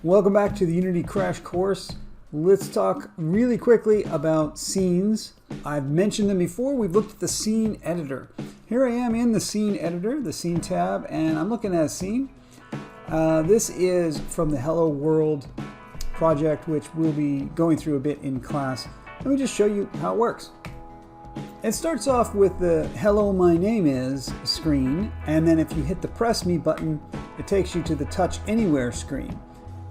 Welcome back to the Unity Crash Course. Let's talk really quickly about scenes. I've mentioned them before. We've looked at the scene editor. Here I am in the scene editor, the scene tab, and I'm looking at a scene. This is from the Hello World project, which we'll be going through a bit in class. Let me just show you how it works. It starts off with the Hello, my name is screen, and then if you hit the Press Me button, it takes you to the Touch Anywhere screen.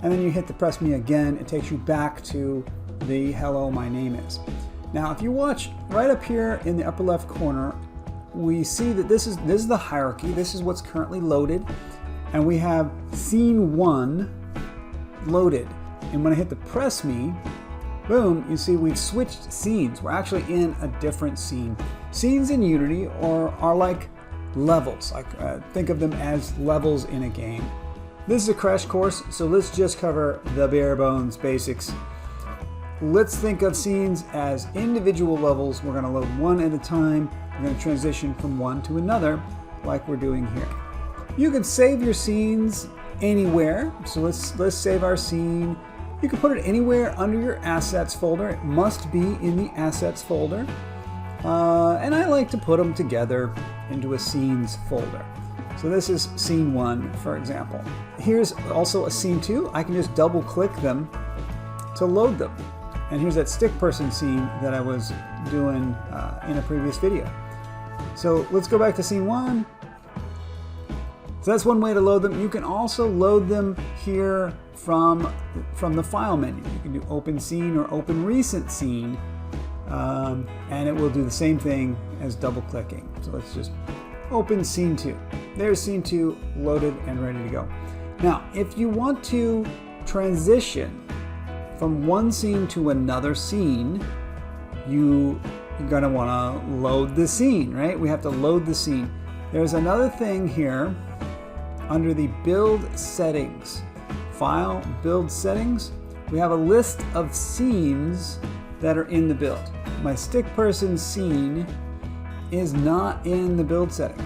And then you hit the Press Me again, it takes you back to the Hello, my name is. Now, if you watch right up here in the upper left corner, we see that this is the hierarchy. This is what's currently loaded. And we have scene 1 loaded. And when I hit the Press Me, boom, you see we've switched scenes. We're actually in a different scene. Scenes in Unity are like levels. Think of them as levels in a game. This is a crash course, so let's just cover the bare bones basics. Let's think of scenes as individual levels. We're going to load one at a time. We're going to transition from one to another like we're doing here. You can save your scenes anywhere. So let's save our scene. You can put it anywhere under your assets folder. It must be in the assets folder. And I like to put them together into a scenes folder. So this is scene 1, for example. Here's also a scene 2. I can just double click them to load them. And here's that stick person scene that I was doing in a previous video. So let's go back to scene 1. So that's one way to load them. You can also load them here from the file menu. You can do open scene or open recent scene, and it will do the same thing as double clicking. So let's just open scene 2. There's scene 2 loaded and ready to go. Now, if you want to transition from one scene to another scene, you're going to want to load the scene, right? We have to load the scene. There's another thing here under the build settings. File, build settings. We have a list of scenes that are in the build. My stick person scene is not in the build settings.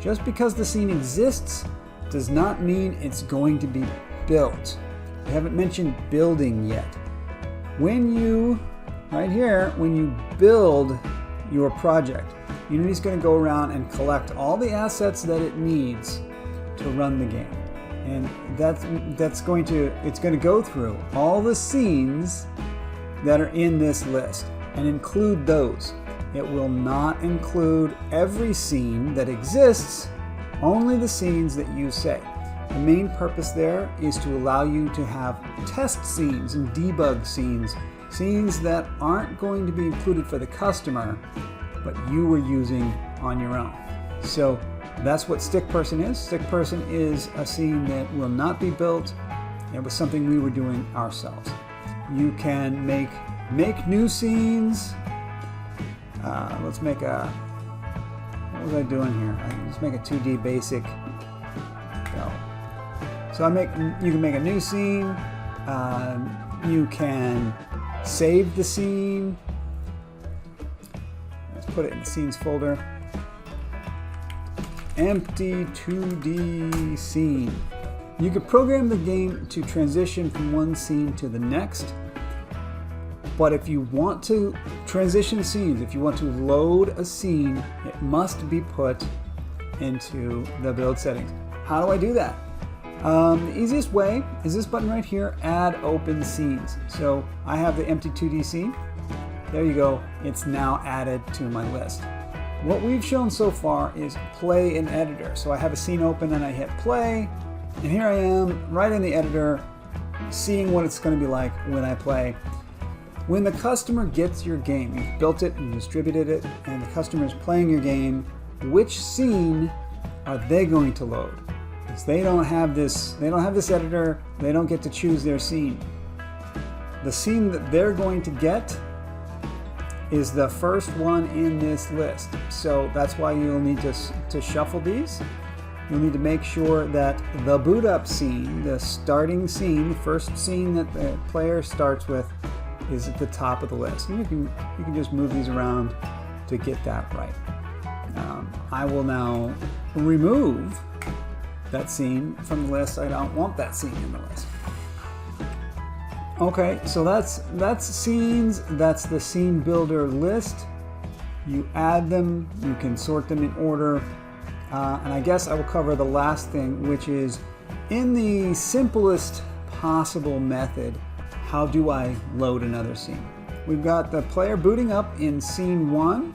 Just because the scene exists does not mean it's going to be built. I haven't mentioned building yet. When you build your project, Unity's going to go around and collect all the assets that it needs to run the game. And it's going to go through all the scenes that are in this list and include those. It will not include every scene that exists, only the scenes that you say. The main purpose there is to allow you to have test scenes and debug scenes, scenes that aren't going to be included for the customer, but you were using on your own. So that's what Stick Person is. Stick Person is a scene that will not be built. It was something we were doing ourselves. You can make new scenes. Let's make what was I doing here? Let's make a 2D basic. Go. So you can make a new scene. You can save the scene. Let's put it in the scenes folder. Empty 2D scene. You can program the game to transition from one scene to the next. But if you want to transition scenes, if you want to load a scene, it must be put into the build settings. How do I do that? The easiest way is this button right here, Add Open Scenes. So I have the empty 2D scene. There you go. It's now added to my list. What we've shown so far is play in editor. So I have a scene open and I hit play, and here I am right in the editor seeing what it's going to be like when I play. When the customer gets your game, you've built it and distributed it, and the customer is playing your game, which scene are they going to load? Because they don't have this editor, they don't get to choose their scene. The scene that they're going to get is the first one in this list. So that's why you'll need to shuffle these. You'll need to make sure that the boot up scene, the starting scene, the first scene that the player starts with, is at the top of the list. And you can just move these around to get that right. I will now remove that scene from the list. I don't want that scene in the list. Okay, so that's scenes. That's the scene builder list. You add them, you can sort them in order, and I guess I will cover the last thing, which is in the simplest possible method, how do I load another scene? We've got the player booting up in scene 1,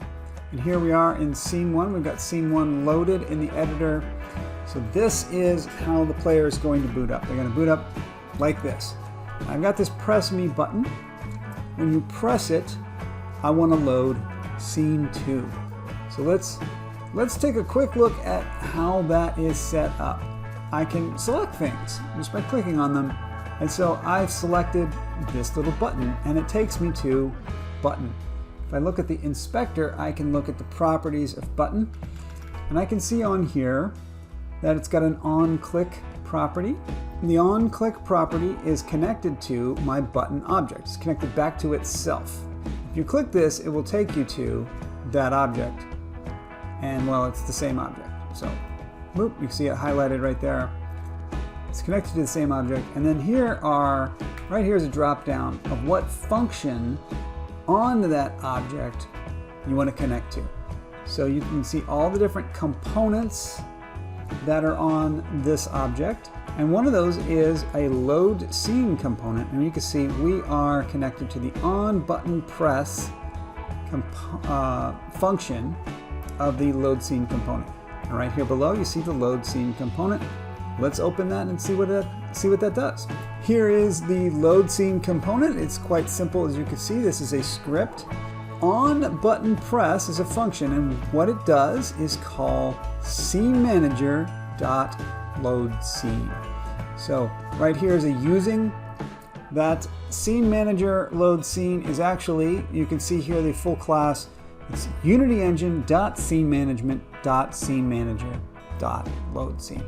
and here we are in scene 1. We've got scene 1 loaded in the editor. So this is how the player is going to boot up. They're going to boot up like this. I've got this press me button. When you press it, I want to load scene 2. So let's take a quick look at how that is set up. I can select things just by clicking on them. And so I've selected this little button and it takes me to button. If I look at the inspector, I can look at the properties of button, and I can see on here that it's got an on-click property. The on-click property is connected to my button object. It's connected back to itself. If you click this, it will take you to that object. And well, it's the same object. So, boop, you can see it highlighted right there. It's connected to the same object. And then right here is a drop down of what function on that object you want to connect to. So you can see all the different components that are on this object. And one of those is a load scene component. And you can see we are connected to the on button press function of the load scene component. And right here below, you see the load scene component. Let's open that and see what that does. Here is the load scene component. It's quite simple, as you can see. This is a script. On button press is a function, and what it does is call scene manager dot load scene. So right here is a using. That scene manager load scene is actually, you can see here the full class. It's Unity Engine dot scene management dot scene manager dot load scene.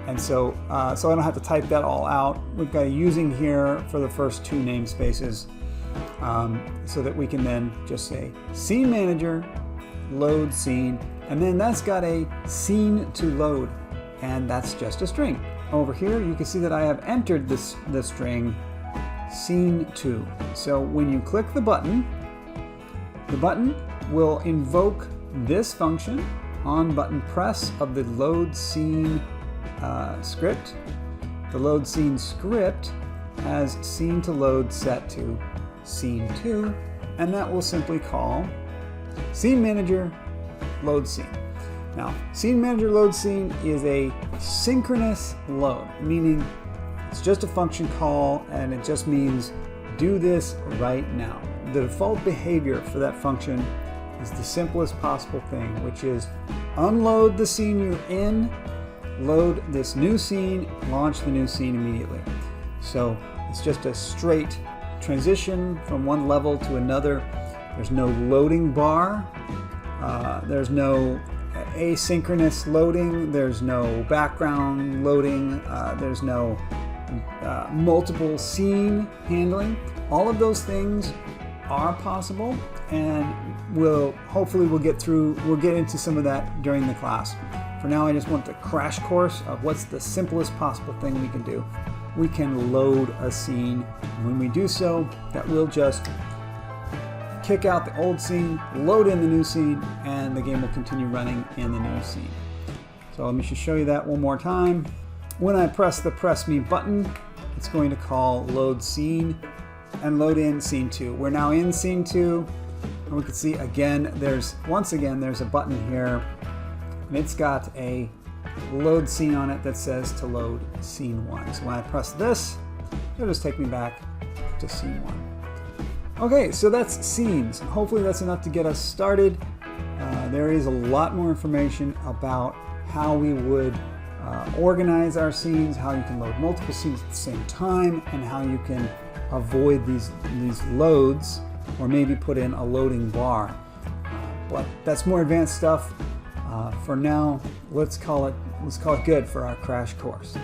And so I don't have to type that all out. We've got a using here for the first two namespaces, so that we can then just say scene manager, load scene, and then that's got a scene to load, and that's just a string. Over here, you can see that I have entered the string scene to. So when you click the button will invoke this function on button press of the load scene script. The load scene script has scene to load set to scene 2, and that will simply call scene manager load scene. Now, scene manager load scene is a synchronous load, meaning it's just a function call and it just means do this right now. The default behavior for that function is the simplest possible thing, which is unload the scene you're in, load this new scene, launch the new scene immediately. So it's just a straight transition from one level to another. There's no loading bar. There's no asynchronous loading. There's no background loading. There's no multiple scene handling. All of those things are possible, and hopefully we'll get into some of that during the class. For now, I just want the crash course of what's the simplest possible thing we can do. We can load a scene, and when we do so, that will just kick out the old scene, load in the new scene, and the game will continue running in the new scene. So let me just show you that one more time. When I press the press me button, it's going to call load scene and load in scene 2. We're now in scene 2, and we can see again, there's a button here, and it's got a load scene on it that says to load scene 1. So when I press this, it'll just take me back to scene 1. Okay, so that's scenes. Hopefully that's enough to get us started. There is a lot more information about how we would organize our scenes, how you can load multiple scenes at the same time, and how you can avoid these loads, or maybe put in a loading bar. But that's more advanced stuff. For now, let's call it good for our crash course.